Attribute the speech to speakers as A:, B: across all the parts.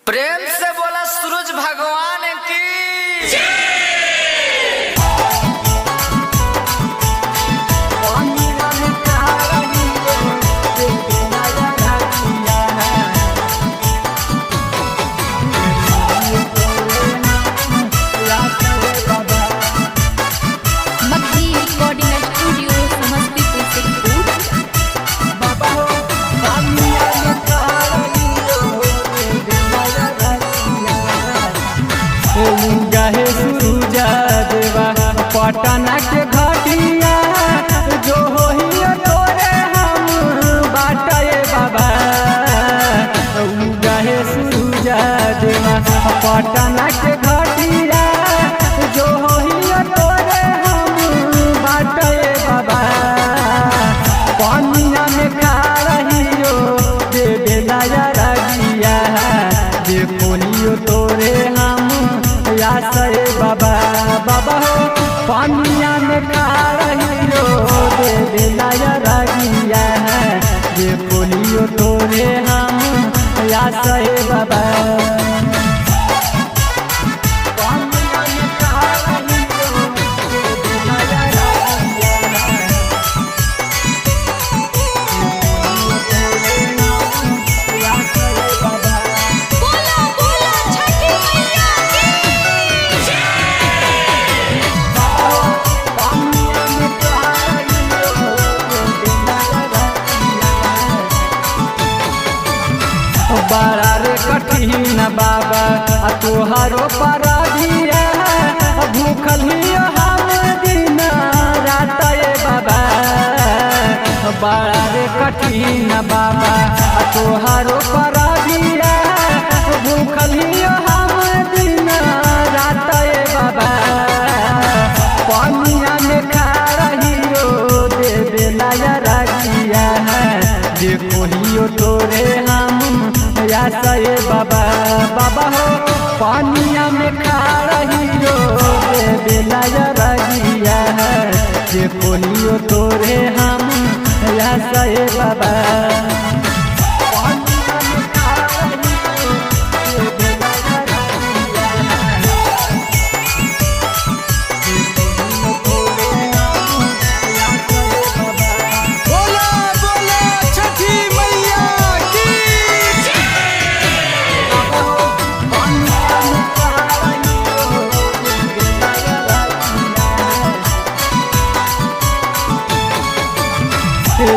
A: प्रेम से बोला सूरज भगवान की।
B: गहे सूरजा देवा पटना के घटिया जो होइया तोरे हम बाटे बाबा। गहे सूरजा देवा पटना के घटिया जो होइया तोरे हम बाटे बाबा। पानिया में खा रहियो दे बेलाया रगिया दे पोलियो तोरे हम यासरे बाबा। बाबा हो पानिया में खा रहियो दे बेलाया रगिया दे पोलियो तोरे हम यासरे बाबा। बड़ा रे कठिन बाबा तोहारो पराधिया भूखल ही हम दिन रात बाबा। बड़ा रे कठिन बाबा तोहारो पराधिया भूखल ही हम दिन रात बाबा। पानिया में खा रहियो दे बेलाया रगिया दे कोहियो तोरे हम यासरे बाबा। बाबा हो पानिया में खा रहियो दे बेलाया रगिया दे कोहियो तोरे हम यासरे बाबा।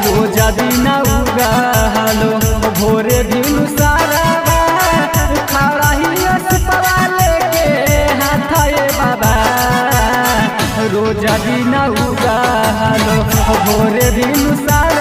B: रोजा दिन उगालो भोरे दिन सारा खड़ा ही असपवा लेके हाथे बाबा। रोजा दिन उगालो भोरे दिन सारा